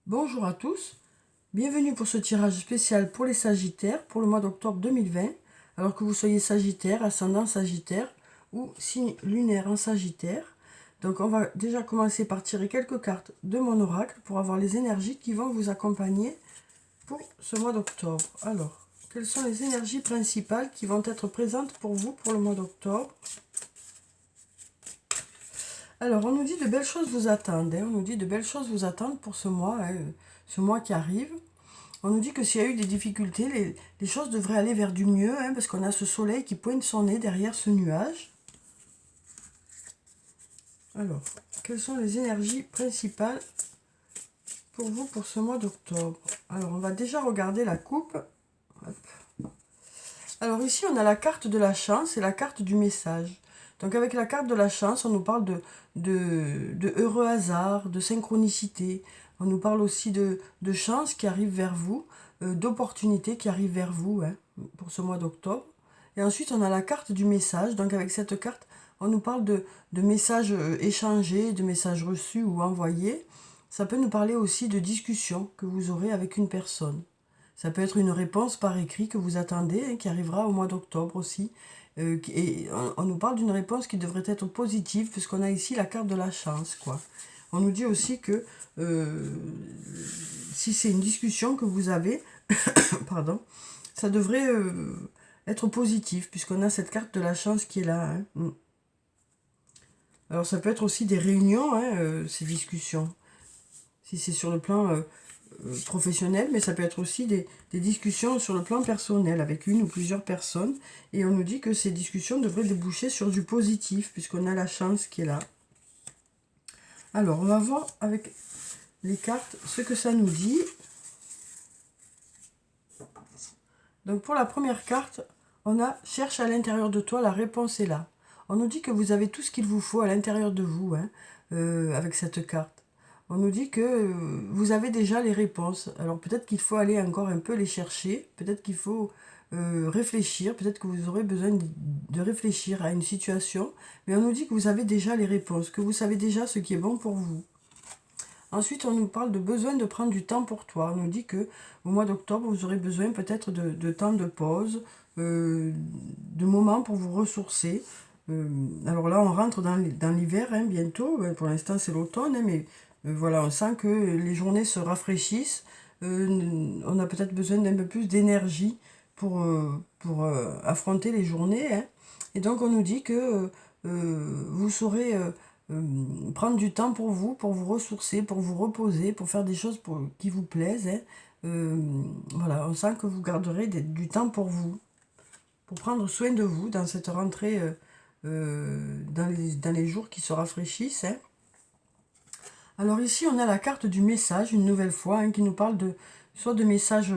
Bonjour à tous, bienvenue pour ce tirage spécial pour les Sagittaires pour le mois d'octobre 2020, alors que vous soyez Sagittaire, ascendant Sagittaire ou signe lunaire en Sagittaire. Donc on va déjà commencer par tirer quelques cartes de mon oracle pour avoir les énergies qui vont vous accompagner pour ce mois d'octobre. Alors, quelles sont les énergies principales qui vont être présentes pour vous pour le mois d'octobre? Alors, on nous dit de belles choses vous attendent. On nous dit de belles choses vous attendent pour ce mois, ce mois qui arrive. On nous dit que s'il y a eu des difficultés, les choses devraient aller vers du mieux, parce qu'on a ce soleil qui pointe son nez derrière ce nuage. Alors, quelles sont les énergies principales pour vous pour ce mois d'octobre? Alors, on va déjà regarder la coupe. Hop. Alors ici, on a la carte de la chance et la carte du message. Donc avec la carte de la chance, on nous parle de heureux hasard, de synchronicité. On nous parle aussi de chance qui arrive vers vous, d'opportunités qui arrivent vers vous pour ce mois d'octobre. Et ensuite, on a la carte du message. Donc avec cette carte, on nous parle de messages échangés, de messages reçus ou envoyés. Ça peut nous parler aussi de discussions que vous aurez avec une personne. Ça peut être une réponse par écrit que vous attendez, qui arrivera au mois d'octobre aussi. Et on nous parle d'une réponse qui devrait être positive, puisqu'on a ici la carte de la chance, quoi. On nous dit aussi que si c'est une discussion que vous avez, pardon, ça devrait être positif, puisqu'on a cette carte de la chance qui est là. Alors ça peut être aussi des réunions, ces discussions. Si c'est sur le plan professionnel, mais ça peut être aussi des discussions sur le plan personnel avec une ou plusieurs personnes. Et on nous dit que ces discussions devraient déboucher sur du positif, puisqu'on a la chance qui est là. Alors, on va voir avec les cartes ce que ça nous dit. Donc, pour la première carte, on a « Cherche à l'intérieur de toi, la réponse est là ». On nous dit que vous avez tout ce qu'il vous faut à l'intérieur de vous, avec cette carte. On nous dit que vous avez déjà les réponses. Alors peut-être qu'il faut aller encore un peu les chercher, peut-être qu'il faut réfléchir, peut-être que vous aurez besoin de réfléchir à une situation, mais on nous dit que vous avez déjà les réponses, que vous savez déjà ce qui est bon pour vous. Ensuite, on nous parle de besoin de prendre du temps pour toi. On nous dit que au mois d'octobre, vous aurez besoin peut-être de temps de pause, de moments pour vous ressourcer. Alors là, on rentre dans l'hiver bientôt. Pour l'instant, c'est l'automne, mais voilà, on sent que les journées se rafraîchissent. On a peut-être besoin d'un peu plus d'énergie pour affronter les journées. Et donc, on nous dit que vous saurez prendre du temps pour vous ressourcer, pour vous reposer, pour faire des choses qui vous plaisent. Voilà, on sent que vous garderez du temps pour vous, pour prendre soin de vous dans cette rentrée, dans les jours qui se rafraîchissent. Alors ici, on a la carte du message, une nouvelle fois, qui nous parle soit de messages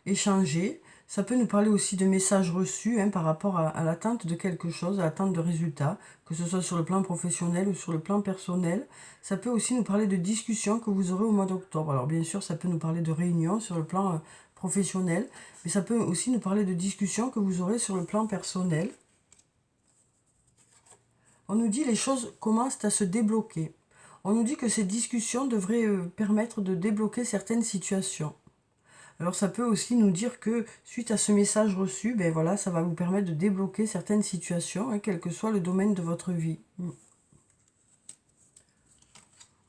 échangés, ça peut nous parler aussi de messages reçus par rapport à l'attente de quelque chose, à l'attente de résultats, que ce soit sur le plan professionnel ou sur le plan personnel. Ça peut aussi nous parler de discussions que vous aurez au mois d'octobre. Alors bien sûr, ça peut nous parler de réunions sur le plan professionnel, mais ça peut aussi nous parler de discussions que vous aurez sur le plan personnel. On nous dit les choses commencent à se débloquer. On nous dit que ces discussions devraient permettre de débloquer certaines situations. Alors ça peut aussi nous dire que suite à ce message reçu, ben voilà, ça va vous permettre de débloquer certaines situations, quel que soit le domaine de votre vie.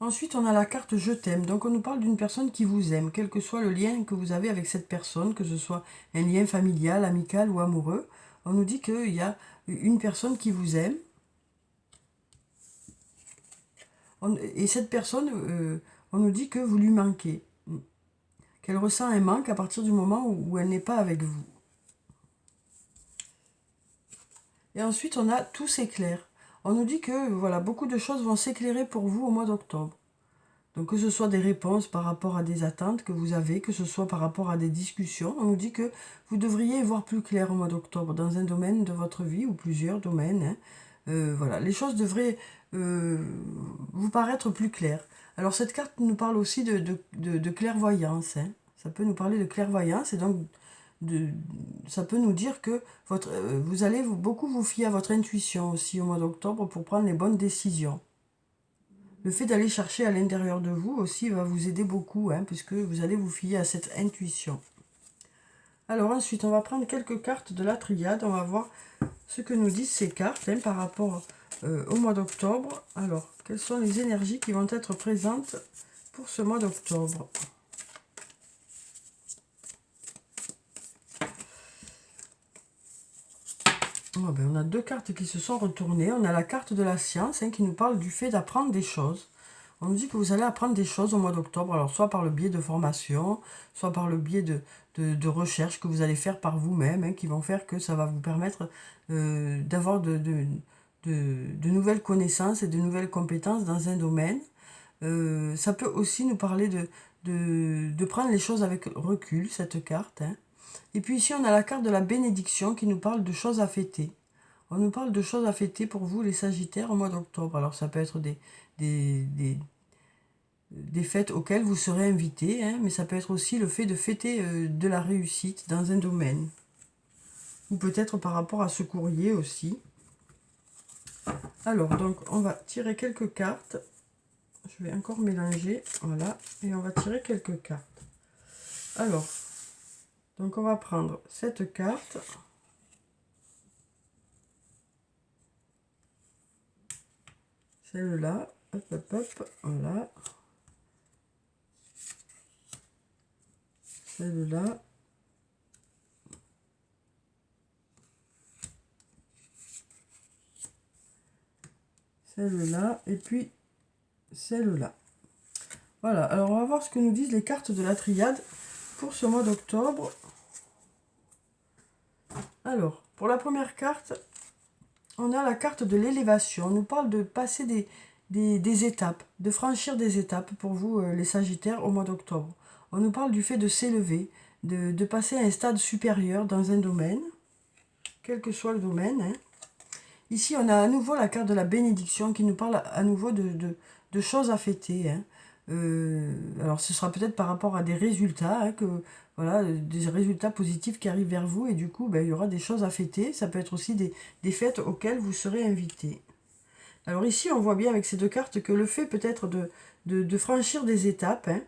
Ensuite, on a la carte Je t'aime. Donc on nous parle d'une personne qui vous aime, quel que soit le lien que vous avez avec cette personne, que ce soit un lien familial, amical ou amoureux. On nous dit qu'il y a une personne qui vous aime. Et cette personne, on nous dit que vous lui manquez. Qu'elle ressent un manque à partir du moment où elle n'est pas avec vous. Et ensuite, on a tout s'éclaire. On nous dit que voilà, beaucoup de choses vont s'éclairer pour vous au mois d'octobre. Donc que ce soit des réponses par rapport à des attentes que vous avez, que ce soit par rapport à des discussions, on nous dit que vous devriez y voir plus clair au mois d'octobre dans un domaine de votre vie ou plusieurs domaines. Voilà, les choses devraient vous paraître plus claires. Alors cette carte nous parle aussi de clairvoyance. Ça peut nous parler de clairvoyance et donc ça peut nous dire que vous allez beaucoup vous fier à votre intuition aussi au mois d'octobre pour prendre les bonnes décisions. le fait d'aller chercher à l'intérieur de vous aussi va vous aider beaucoup, hein, puisque vous allez vous fier à cette intuition. Alors ensuite, on va prendre quelques cartes de la triade. On va voir ce que nous disent ces cartes, hein, par rapport au mois d'octobre. Alors, quelles sont les énergies qui vont être présentes pour ce mois d'octobre? Oh, ben, on a deux cartes qui se sont retournées. On a la carte de la science, hein, qui nous parle du fait d'apprendre des choses. On nous dit que vous allez apprendre des choses au mois d'octobre, alors soit par le biais de formation, soit par le biais de recherches que vous allez faire par vous-même, hein, qui vont faire que ça va vous permettre d'avoir de nouvelles connaissances et de nouvelles compétences dans un domaine. Ça peut aussi nous parler de prendre les choses avec recul, cette carte, hein. Et puis ici, on a la carte de la bénédiction qui nous parle de choses à fêter. On nous parle de choses à fêter pour vous, les Sagittaires, au mois d'octobre. Alors, ça peut être des fêtes auxquelles vous serez invités, hein, mais ça peut être aussi le fait de fêter de la réussite dans un domaine. Ou peut-être par rapport à ce courrier aussi. Alors, donc, on va tirer quelques cartes. Je vais encore mélanger, voilà, et on va tirer quelques cartes. Alors, donc on va prendre cette carte. Celle-là, hop, hop, hop, voilà. Celle-là. Celle-là, et puis celle-là. Voilà, alors on va voir ce que nous disent les cartes de la triade pour ce mois d'octobre. Alors, pour la première carte, on a la carte de l'élévation. On nous parle de passer des étapes, de franchir des étapes pour vous, les Sagittaires, au mois d'octobre. On nous parle du fait de s'élever, de passer à un stade supérieur dans un domaine, quel que soit le domaine, hein. Ici, on a à nouveau la carte de la bénédiction qui nous parle à nouveau de choses à fêter, hein. Alors, ce sera peut-être par rapport à des résultats, hein, voilà, des résultats positifs qui arrivent vers vous, et du coup, ben, il y aura des choses à fêter. Ça peut être aussi des fêtes auxquelles vous serez invité. Alors ici, on voit bien avec ces deux cartes que le fait peut-être de franchir des étapes, hein,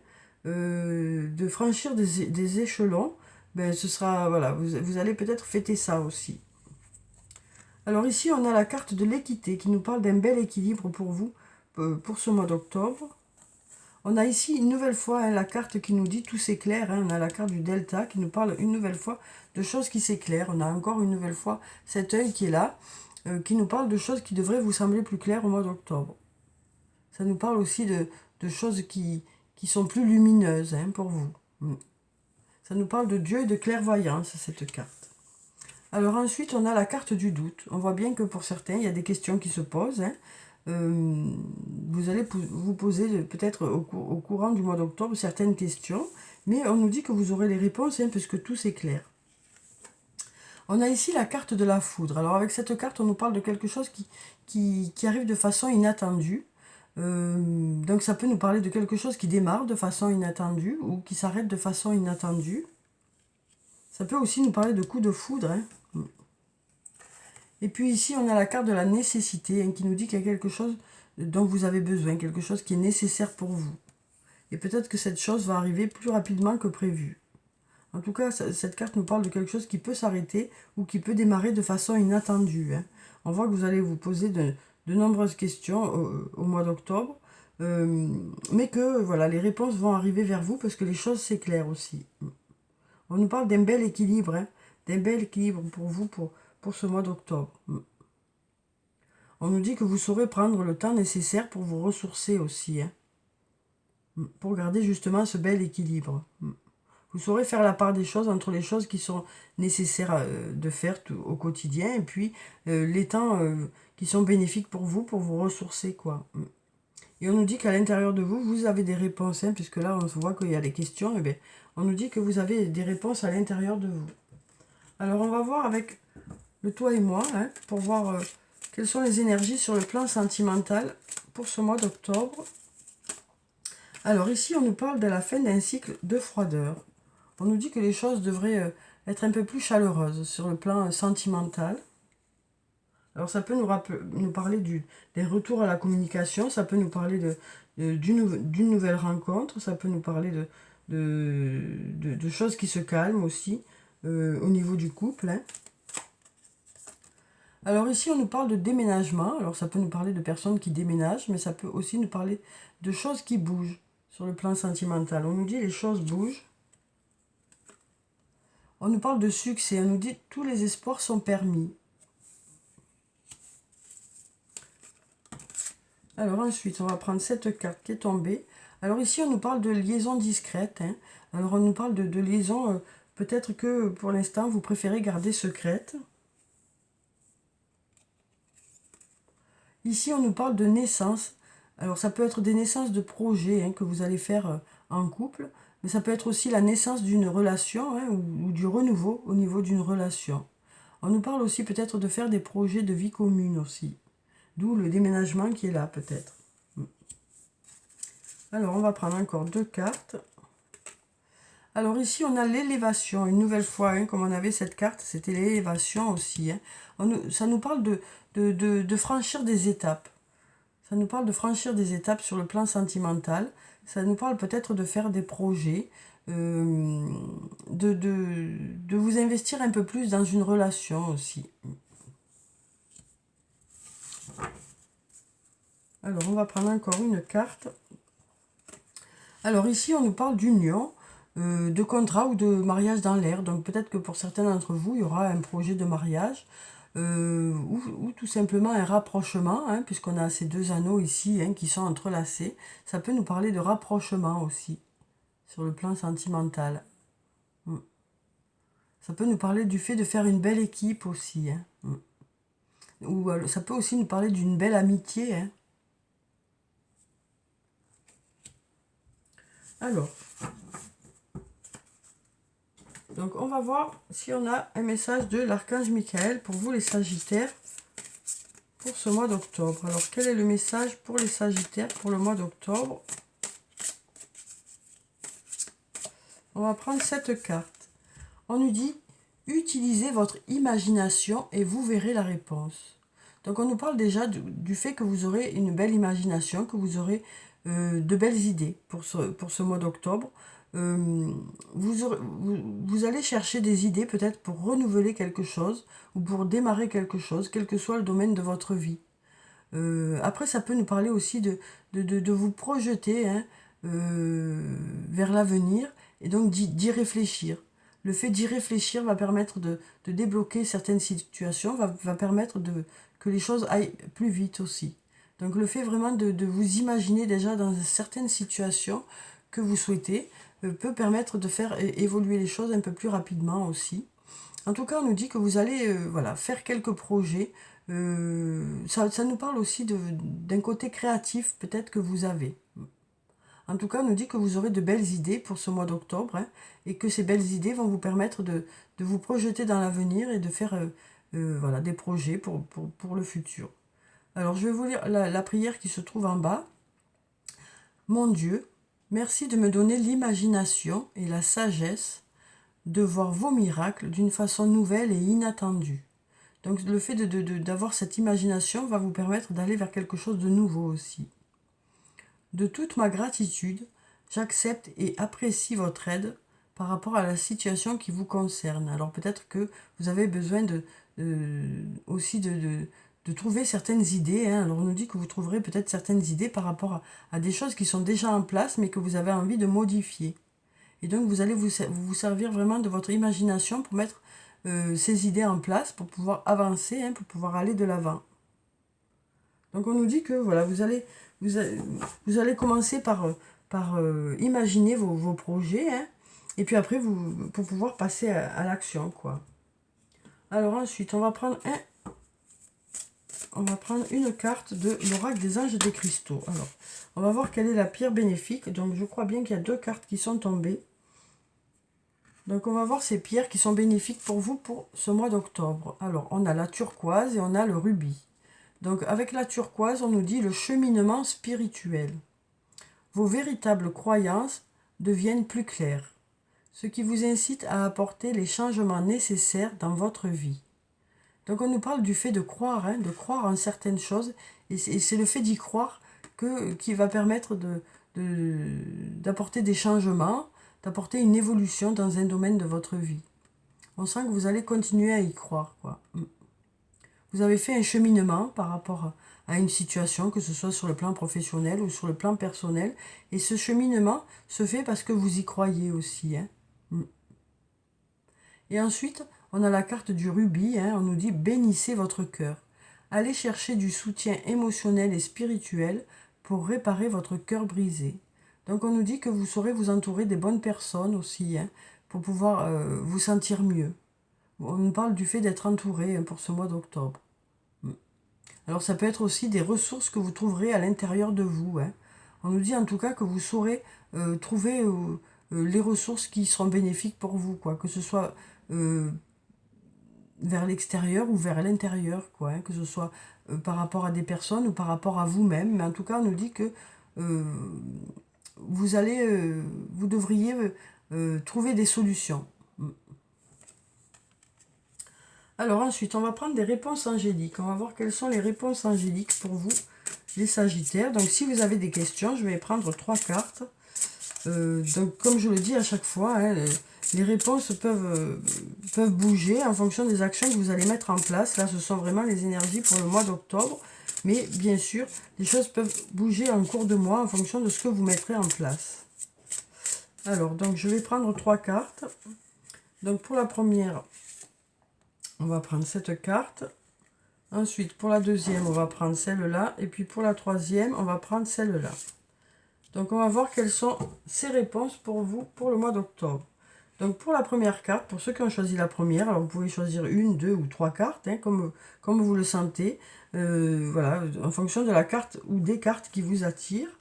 de franchir des échelons, ben, ce sera, voilà, vous allez peut-être fêter ça aussi. Alors ici, on a la carte de l'équité qui nous parle d'un bel équilibre pour vous, pour ce mois d'octobre. On a ici une nouvelle fois, hein, la carte qui nous dit tout s'éclaire, hein. On a la carte du delta qui nous parle une nouvelle fois de choses qui s'éclairent. On a encore une nouvelle fois cet œil qui est là, qui nous parle de choses qui devraient vous sembler plus claires au mois d'octobre. Ça nous parle aussi de choses qui sont plus lumineuses, hein, pour vous. Ça nous parle de Dieu et de clairvoyance, cette carte. Alors ensuite, on a la carte du doute. On voit bien que pour certains, il y a des questions qui se posent, hein. Vous allez vous poser peut-être au courant du mois d'octobre certaines questions, mais on nous dit que vous aurez les réponses, hein, puisque tout s'éclaire. On a ici la carte de la foudre. Alors avec cette carte, on nous parle de quelque chose qui arrive de façon inattendue. Donc ça peut nous parler de quelque chose qui démarre de façon inattendue ou qui s'arrête de façon inattendue. Ça peut aussi nous parler de coups de foudre, hein. Et puis ici, on a la carte de la nécessité, hein, qui nous dit qu'il y a quelque chose dont vous avez besoin, quelque chose qui est nécessaire pour vous. Et peut-être que cette chose va arriver plus rapidement que prévu. En tout cas, cette carte nous parle de quelque chose qui peut s'arrêter ou qui peut démarrer de façon inattendue, hein. On voit que vous allez vous poser de nombreuses questions au mois d'octobre, mais que voilà, les réponses vont arriver vers vous parce que les choses s'éclairent aussi. On nous parle d'un bel équilibre, hein, d'un bel équilibre pour vous, pour ce mois d'octobre. On nous dit que vous saurez prendre le temps nécessaire pour vous ressourcer aussi, hein, pour garder justement ce bel équilibre. Vous saurez faire la part des choses entre les choses qui sont nécessaires de faire au quotidien et puis les temps qui sont bénéfiques pour vous ressourcer, quoi. Et on nous dit qu'à l'intérieur de vous, vous avez des réponses, hein, puisque là, on voit qu'il y a des questions, et bien, on nous dit que vous avez des réponses à l'intérieur de vous. Alors, on va voir avec le toi et moi, hein, pour voir quelles sont les énergies sur le plan sentimental pour ce mois d'octobre. Alors, ici, on nous parle de la fin d'un cycle de froideur. On nous dit que les choses devraient être un peu plus chaleureuses sur le plan sentimental. Alors ça peut nous parler des retours à la communication, ça peut nous parler d'une nouvelle rencontre, ça peut nous parler de choses qui se calment aussi au niveau du couple, hein. Alors ici, on nous parle de déménagement. Alors ça peut nous parler de personnes qui déménagent, mais ça peut aussi nous parler de choses qui bougent sur le plan sentimental. On nous dit les choses bougent. On nous parle de succès. On nous dit tous les espoirs sont permis. Alors ensuite, on va prendre cette carte qui est tombée. Alors ici, on nous parle de liaison discrète, hein. Alors on nous parle de liaison, peut-être que pour l'instant, vous préférez garder secrète. Ici, on nous parle de naissance. Alors, ça peut être des naissances de projets, hein, que vous allez faire en couple, mais ça peut être aussi la naissance d'une relation, hein, ou du renouveau au niveau d'une relation. On nous parle aussi peut-être de faire des projets de vie commune aussi, d'où le déménagement qui est là peut-être. Alors, on va prendre encore 2 cartes. Alors ici, on a l'élévation, une nouvelle fois, hein, comme on avait cette carte, c'était l'élévation aussi, hein. Ça nous parle de franchir des étapes. Ça nous parle de franchir des étapes sur le plan sentimental. Ça nous parle peut-être de faire des projets, de vous investir un peu plus dans une relation aussi. Alors, on va prendre encore une carte. Alors ici, on nous parle d'union, de contrat ou de mariage dans l'air. Donc peut-être que pour certains d'entre vous, il y aura un projet de mariage. Ou tout simplement un rapprochement, hein, puisqu'on a ces 2 anneaux ici, hein, qui sont entrelacés. Ça peut nous parler de rapprochement aussi, sur le plan sentimental. Ça peut nous parler du fait de faire une belle équipe aussi, hein. Ou ça peut aussi nous parler d'une belle amitié, hein. Alors, donc on va voir si on a un message de l'archange Michael pour vous les Sagittaires pour ce mois d'octobre. Alors, quel est le message pour les Sagittaires pour le mois d'octobre? On va prendre cette carte. On nous dit, utilisez votre imagination et vous verrez la réponse. Donc, on nous parle déjà du fait que vous aurez une belle imagination, que vous aurez de belles idées pour ce mois d'octobre. Vous allez chercher des idées peut-être pour renouveler quelque chose ou pour démarrer quelque chose, quel que soit le domaine de votre vie. Après, ça peut nous parler aussi de vous projeter, hein, vers l'avenir et donc d'y réfléchir. Le fait d'y réfléchir va permettre de débloquer certaines situations, va permettre que les choses aillent plus vite aussi. Donc le fait vraiment de vous imaginer déjà dans certaines situations que vous souhaitez peut permettre de faire évoluer les choses un peu plus rapidement aussi. En tout cas, on nous dit que vous allez voilà, faire quelques projets. Ça nous parle aussi d'un côté créatif peut-être que vous avez. En tout cas, on nous dit que vous aurez de belles idées pour ce mois d'octobre, hein, et que ces belles idées vont vous permettre de vous projeter dans l'avenir et de faire voilà, des projets pour le futur. Alors, je vais vous lire la prière qui se trouve en bas. Mon Dieu, merci de me donner l'imagination et la sagesse de voir vos miracles d'une façon nouvelle et inattendue. Donc le fait d'avoir cette imagination va vous permettre d'aller vers quelque chose de nouveau aussi. De toute ma gratitude, j'accepte et apprécie votre aide par rapport à la situation qui vous concerne. Alors peut-être que vous avez besoin aussi de trouver certaines idées, hein. Alors on nous dit que vous trouverez peut-être certaines idées par rapport à des choses qui sont déjà en place mais que vous avez envie de modifier. Et donc vous allez vous servir vraiment de votre imagination pour mettre ces idées en place, pour pouvoir avancer, hein, pour pouvoir aller de l'avant. Donc on nous dit que voilà, vous allez commencer par imaginer vos projets, hein, et puis après pour pouvoir passer à l'action, quoi. Alors ensuite, on va prendre une carte de l'oracle des anges et des cristaux. Alors, on va voir quelle est la pierre bénéfique. Donc je crois bien qu'il y a 2 cartes qui sont tombées. Donc on va voir ces pierres qui sont bénéfiques pour vous pour ce mois d'octobre. Alors on a la turquoise et on a le rubis. Donc avec la turquoise, on nous dit le cheminement spirituel. Vos véritables croyances deviennent plus claires, ce qui vous incite à apporter les changements nécessaires dans votre vie. Donc on nous parle du fait de croire, hein, de croire en certaines choses, et c'est le fait d'y croire qui va permettre d'apporter des changements, d'apporter une évolution dans un domaine de votre vie. On sent que vous allez continuer à y croire, quoi. Vous avez fait un cheminement par rapport à une situation, que ce soit sur le plan professionnel ou sur le plan personnel, et ce cheminement se fait parce que vous y croyez aussi, hein. Et ensuite, on a la carte du rubis, hein, on nous dit « Bénissez votre cœur ». Allez chercher du soutien émotionnel et spirituel pour réparer votre cœur brisé. Donc on nous dit que vous saurez vous entourer des bonnes personnes aussi, hein, pour pouvoir vous sentir mieux. On nous parle du fait d'être entouré, hein, pour ce mois d'octobre. Alors ça peut être aussi des ressources que vous trouverez à l'intérieur de vous, hein. On nous dit en tout cas que vous saurez trouver les ressources qui seront bénéfiques pour vous, quoi, que ce soit vers l'extérieur ou vers l'intérieur, quoi, hein, que ce soit par rapport à des personnes ou par rapport à vous-même. Mais en tout cas, on nous dit que vous devriez trouver des solutions. Alors ensuite, on va prendre des réponses angéliques. On va voir quelles sont les réponses angéliques pour vous, les Sagittaires. Donc si vous avez des questions, je vais prendre 3 cartes. Donc comme je le dis à chaque fois, hein, les réponses peuvent bouger en fonction des actions que vous allez mettre en place. Là, ce sont vraiment les énergies pour le mois d'octobre. Mais bien sûr, les choses peuvent bouger en cours de mois en fonction de ce que vous mettrez en place. Alors, donc je vais prendre 3 cartes. Donc pour la première, on va prendre cette carte. Ensuite, pour la deuxième, on va prendre celle-là. Et puis pour la troisième, on va prendre celle-là. Donc on va voir quelles sont ces réponses pour vous pour le mois d'octobre. Donc pour la première carte, pour ceux qui ont choisi la première, alors vous pouvez choisir 1, 2 ou 3 cartes, hein, comme vous le sentez. Voilà, en fonction de la carte ou des cartes qui vous attirent.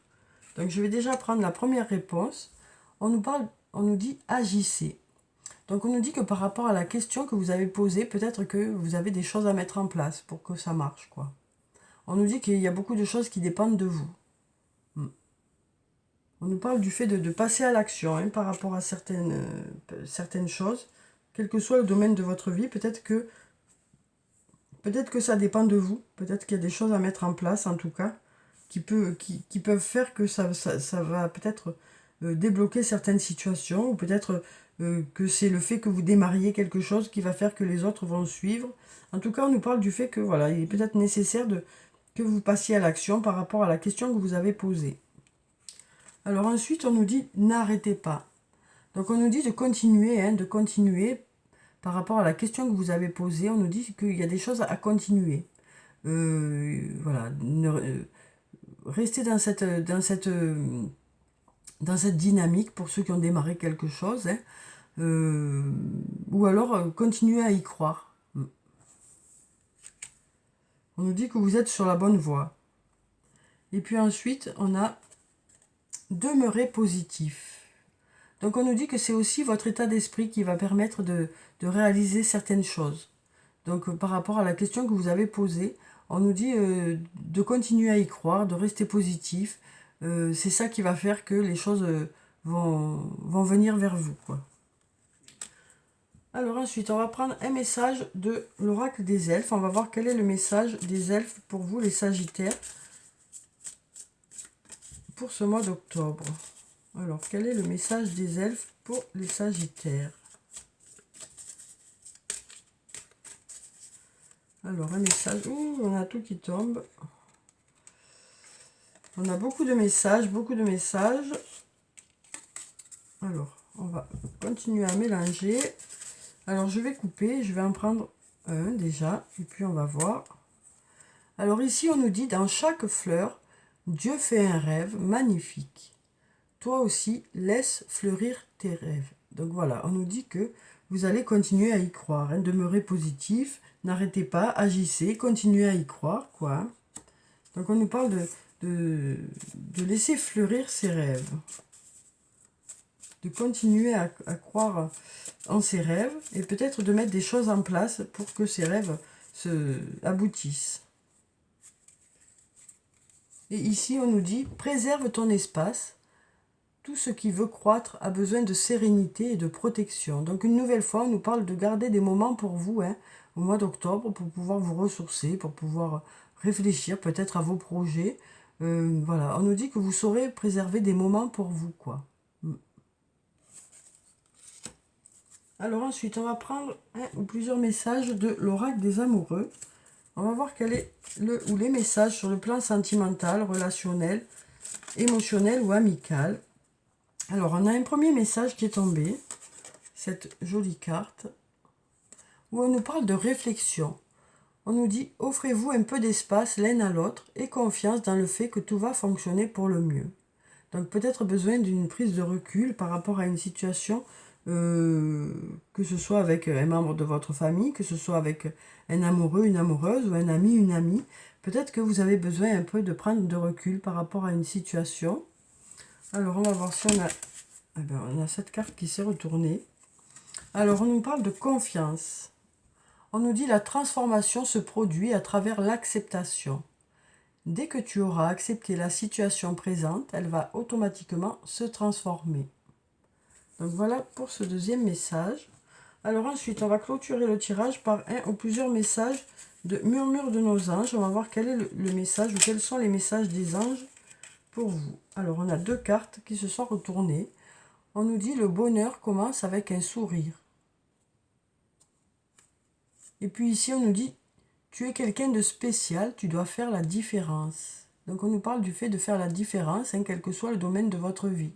Donc je vais déjà prendre la première réponse. On nous dit agissez. Donc on nous dit que par rapport à la question que vous avez posée, peut-être que vous avez des choses à mettre en place pour que ça marche, quoi. On nous dit qu'il y a beaucoup de choses qui dépendent de vous. On nous parle du fait de passer à l'action, hein, par rapport à certaines choses, quel que soit le domaine de votre vie. Peut-être que ça dépend de vous, peut-être qu'il y a des choses à mettre en place, en tout cas, qui peuvent faire que ça va peut-être débloquer certaines situations, ou peut-être que c'est le fait que vous démarriez quelque chose qui va faire que les autres vont suivre. En tout cas, on nous parle du fait que voilà, il est peut-être nécessaire que vous passiez à l'action par rapport à la question que vous avez posée. Alors ensuite, on nous dit n'arrêtez pas. Donc on nous dit de continuer, hein, de continuer par rapport à la question que vous avez posée. On nous dit qu'il y a des choses à continuer. Voilà, restez dans cette dynamique pour ceux qui ont démarré quelque chose, hein, ou alors continuez à y croire. On nous dit que vous êtes sur la bonne voie. Et puis ensuite, on a demeurer positif. Donc on nous dit que c'est aussi votre état d'esprit qui va permettre de réaliser certaines choses. Donc par rapport à la question que vous avez posée, on nous dit de continuer à y croire, de rester positif. C'est ça qui va faire que les choses vont venir vers vous, quoi. Alors ensuite, on va prendre un message de l'oracle des elfes. On va voir quel est le message des elfes pour vous, les Sagittaires, pour ce mois d'octobre. Alors, quel est le message des elfes pour les Sagittaires? Alors, un message... Ouh, on a tout qui tombe. On a beaucoup de messages, beaucoup de messages. Alors, on va continuer à mélanger. Alors, je vais couper, je vais en prendre un déjà, et puis on va voir. Alors ici, on nous dit, dans chaque fleur, Dieu fait un rêve magnifique. Toi aussi, laisse fleurir tes rêves. Donc voilà, on nous dit que vous allez continuer à y croire, hein, demeurer positif, n'arrêtez pas, agissez, continuez à y croire, quoi. Donc on nous parle de laisser fleurir ses rêves, de continuer à croire en ses rêves, et peut-être de mettre des choses en place pour que ces rêves aboutissent. Et ici, on nous dit, préserve ton espace. tout ce qui veut croître a besoin de sérénité et de protection. Donc une nouvelle fois, on nous parle de garder des moments pour vous, hein, au mois d'octobre, pour pouvoir vous ressourcer, pour pouvoir réfléchir peut-être à vos projets. Voilà, on nous dit que vous saurez préserver des moments pour vous, quoi. Alors ensuite, on va prendre un ou plusieurs messages de l'oracle des amoureux. On va voir quel est le ou les messages sur le plan sentimental, relationnel, émotionnel ou amical. Alors, on a un premier message qui est tombé, cette jolie carte, où on nous parle de réflexion. On nous dit « Offrez-vous un peu d'espace l'un à l'autre et confiance dans le fait que tout va fonctionner pour le mieux. » Donc, peut-être besoin d'une prise de recul par rapport à une situation, que ce soit avec un membre de votre famille, que ce soit avec un amoureux, une amoureuse ou un ami, une amie. Peut-être que vous avez besoin un peu de prendre de recul par rapport à une situation. Alors, on va voir si on a... Eh bien, on a cette carte qui s'est retournée. Alors, on nous parle de confiance. On nous dit la transformation se produit à travers l'acceptation. Dès que tu auras accepté la situation présente, elle va automatiquement se transformer. Donc voilà pour ce deuxième message. Alors ensuite, on va clôturer le tirage par un ou plusieurs messages de murmure de nos anges. On va voir quel est le message ou quels sont les messages des anges pour vous. Alors on a deux cartes qui se sont retournées. On nous dit le bonheur commence avec un sourire. Et puis ici on nous dit tu es quelqu'un de spécial, tu dois faire la différence. Donc on nous parle du fait de faire la différence, hein, quel que soit le domaine de votre vie.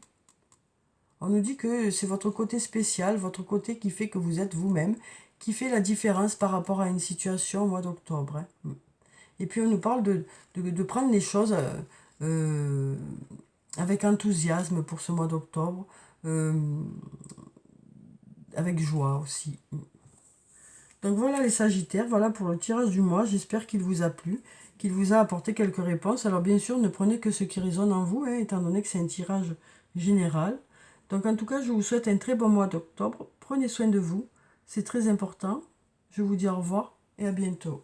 On nous dit que c'est votre côté spécial, votre côté qui fait que vous êtes vous-même, qui fait la différence par rapport à une situation au mois d'octobre. Hein. Et puis on nous parle de prendre les choses avec enthousiasme pour ce mois d'octobre, avec joie aussi. Donc voilà les Sagittaires, voilà pour le tirage du mois. J'espère qu'il vous a plu, qu'il vous a apporté quelques réponses. Alors bien sûr, ne prenez que ce qui résonne en vous, hein, étant donné que c'est un tirage général. Donc en tout cas, je vous souhaite un très bon mois d'octobre. Prenez soin de vous, c'est très important. Je vous dis au revoir et à bientôt.